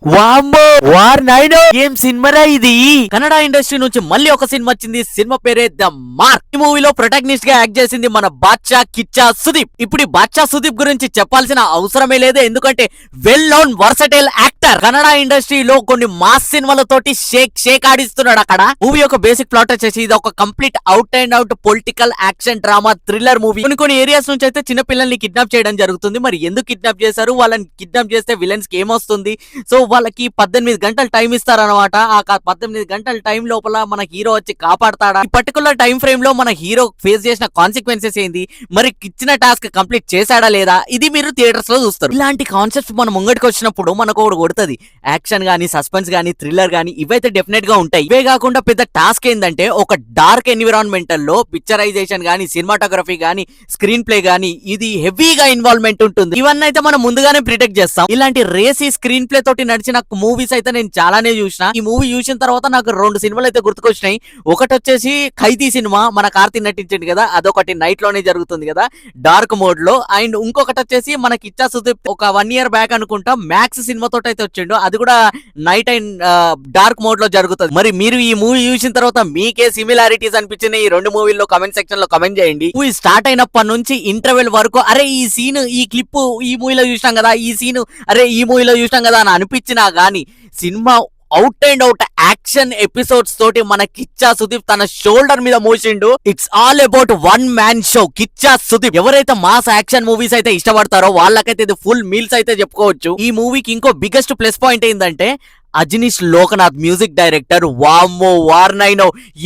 వామ్మో war nine ఏం సినిమారా ఇది. కన్నడ ఇండస్ట్రీ నుంచి మళ్ళీ ఒక సినిమా వచ్చింది. సినిమా పేరే ద మార్క్. ఈ మూవీలో ప్రొటాగనిస్ట్ గా యాక్ట్ చేసింది మన బాద్షా కిచ్చా సుదీప్. ఇప్పుడు ఈ బాద్షా సుదీప్ గురించి చెప్పాల్సిన అవసరమే లేదు, ఎందుకంటే well known versatile actor. Kannada ఇండస్ట్రీలో కొన్ని మాస్ సినిమాలతోటి షేక్ ఆడిస్తున్నాడు అక్కడ. మూవీ యొక్క బేసిక్ ప్లాట్ వచ్చేసి ఇది ఒక complete out and out political action drama thriller movie. కొన్ని ఏరియాస్ నుంచి అయితే చిన్న పిల్లల్ని కిడ్నాప్ చేయడం జరుగుతుంది. మరి ఎందుకు కిడ్నాప్ చేశారు, వాళ్ళని కిడ్నాప్ చేస్తే విలన్స్ కి ఏమొస్తుంది, సో వాళ్ళకి 18 గంటలు టైం ఇస్తారనమాట. ఆ 18 గంటల టైం లోపల మన హీరో వచ్చి కాపాడతాడా, ఈ పర్టికులర్ టైం ఫ్రేమ్ లో మన హీరో ఫేస్ చేసిన కాన్సిక్వెన్సెస్ ఏంది, మరి ఇచ్చిన టాస్క్ కంప్లీట్ చేశాడా లేదా, ఇది మీరు థియేటర్స్ లో చూస్తారు. ఇలాంటి కాన్సెప్ట్స్ మన ముంగడికి వచ్చినప్పుడు మనకు ఒకటి కొడుతుంది. యాక్షన్ గానీ, సస్పెన్స్ గానీ, థ్రిల్లర్ గానీ ఇవైతే డెఫినెట్ గా ఉంటాయి. ఇవే కాకుండా పెద్ద టాస్క్ ఏంటంటే ఒక డార్క్ ఎన్విరాన్మెంటల్ లో పిక్చరైజేషన్ గానీ, సినిమాటోగ్రఫీ గానీ, స్క్రీన్ ప్లే గానీ ఇది హెవీగా ఇన్వాల్వ్మెంట్ ఉంటుంది. ఇవన్నీ అయితే మనం ముందుగానే ప్రిడిక్ట్ చేస్తాం. ఇలాంటి రేసీ స్క్రీన్ ప్లే తోటి నడిచిన మూవీస్ అయితే నేను చాలానే చూసిన. ఈ మూవీ చూసిన తర్వాత నాకు 2 సినిమాలు అయితే గుర్తుకొచ్చినాయి. ఒకటి వచ్చేసి ఖైదీ సినిమా, మన కార్తీ నటించింది కదా, అదొకటి నైట్ లోనే జరుగుతుంది కదా డార్క్ మోడ్ లో. అండ్ ఇంకొకటి వచ్చేసి మనకి ఇచ్చా సుదీప్ ఒక 1 year బ్యాక్ అనుకుంటా మ్యాక్స్ సినిమా తోటి అయితే వచ్చిండు, అది కూడా నైట్ అండ్ డార్క్ మోడ్ లో జరుగుతుంది. మరి మీరు ఈ మూవీ చూసిన తర్వాత మీకే సిమిలారిటీస్ అనిపించిన ఈ 2 మూవీల్లో కమెంట్ సెక్షన్ లో కమెంట్ చేయండి. మూవీ స్టార్ట్ అయినప్పటి నుంచి ఇంటర్వెల్ వరకు అరే ఈ సీన్, ఈ క్లిప్ ఈ మూవీలో చూసినాం కదా, ఈ సీన్ అరే ఈ మూవీలో చూసినాం కదా అని అనిపించినా గానీ cinema out and out action episodes తోటి మన కిచ్చా సుదీప్ తన షోల్డర్ మీద మోసిండు. It's all about one man show Kichcha Sudeep. ఎవరైతే మాస్ యాక్షన్ మూవీస్ అయితే ఇష్టపడతారో వాళ్ళకైతే ఇది ఫుల్ మీల్స్ అయితే చెప్పుకోవచ్చు. ఈ మూవీకి ఇంకో బిగ్గెస్ట్ ప్లస్ పాయింట్ ఏంటంటే అజనీష్ లోకనాథ్ మ్యూజిక్ డైరెక్టర్. వామ్మో వార్ నైన్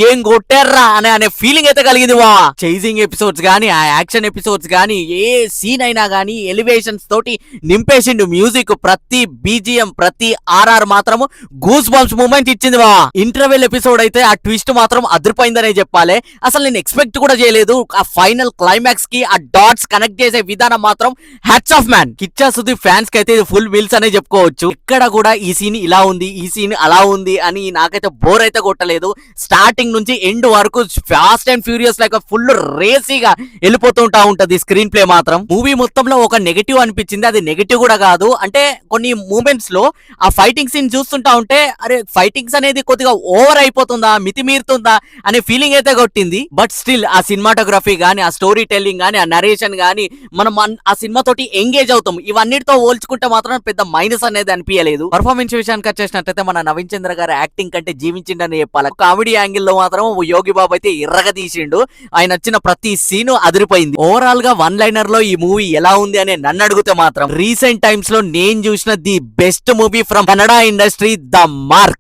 ఏం కొట్టారా అనే ఫీలింగ్ అయితే కలిగింది. చేజింగ్ ఎపిసోడ్స్ గానీ, ఆ యాక్షన్ ఎపిసోడ్స్ గానీ, ఏ సీన్ అయినా గానీ ఎలివేషన్స్ తోటి నింపేసిండు. మ్యూజిక్ ప్రతి బీజిఎం, ప్రతి ఆర్ఆర్ మాత్రము గూస్ బంప్స్ మూమెంట్ ఇచ్చింది. ఇంటర్వెల్ ఎపిసోడ్ అయితే ఆ ట్విస్ట్ మాత్రం అదిరిపోయిందనే చెప్పాలి. అసలు నేను ఎక్స్పెక్ట్ కూడా చేయలేదు. ఆ ఫైనల్ క్లైమాక్స్ కి ఆ డాట్స్ కనెక్ట్ చేసే విధానం మాత్రం hats off man. Kichcha Sudeep fans కి అయితే ఇది ఫుల్ మీల్స్ అనే చెప్పుకోవచ్చు. ఇక్కడ కూడా ఈ సీన్ ఇలా ఉంది, ఈ సీన్ అలా ఉంది అని నాకైతే బోర్ అయితే కొట్టలేదు. స్టార్టింగ్ నుంచి ఎండ్ వరకు fast and furious like full రేసీగా వెళ్ళిపోతుంటా ఉంటది స్క్రీన్ ప్లే మాత్రం. మూవీ మొత్తంలో ఒక నెగటివ్ అనిపించింది, అది నెగటివ్ కూడా కాదు. అంటే కొన్ని మూమెంట్స్ లో ఆ ఫైటింగ్ సీన్ చూస్తుంటా ఉంటే అరే ఫైటింగ్స్ అనేది కొద్దిగా ఓవర్ అయిపోతుందా, మితిమీరుతుందా అనే ఫీలింగ్ అయితే కొట్టింది. బట్ స్టిల్ ఆ సినిమాటోగ్రఫీ గానీ, ఆ స్టోరీ టెల్లింగ్ గానీ, ఆ నరేషన్ గానీ మనం ఆ సినిమా తోటి ఎంగేజ్ అవుతాం. ఇవన్నిటితో పోల్చుకుంటే మాత్రం పెద్ద మైనస్ అనేది అనిపించలేదు. పర్ఫార్మెన్స్ విషయానికి వచ్చేసినట్టయితే మన నవీన్ చంద్ర గారు యాక్టింగ్ కంటే జీవించిండని చెప్పాలి. కామెడీ యాంగిల్ లో మాత్రం యోగి బాబు అయితే ఎర్రగా తీసిండు. ఆయన వచ్చిన ప్రతి సీను అదిరిపోయింది. ఓవరాల్ గా వన్ లైనర్ లో ఈ మూవీ ఎలా ఉంది అని నన్ను అడిగితే మాత్రం రీసెంట్ టైమ్స్ లో నేను చూసిన the best movie from Kannada industry the mark.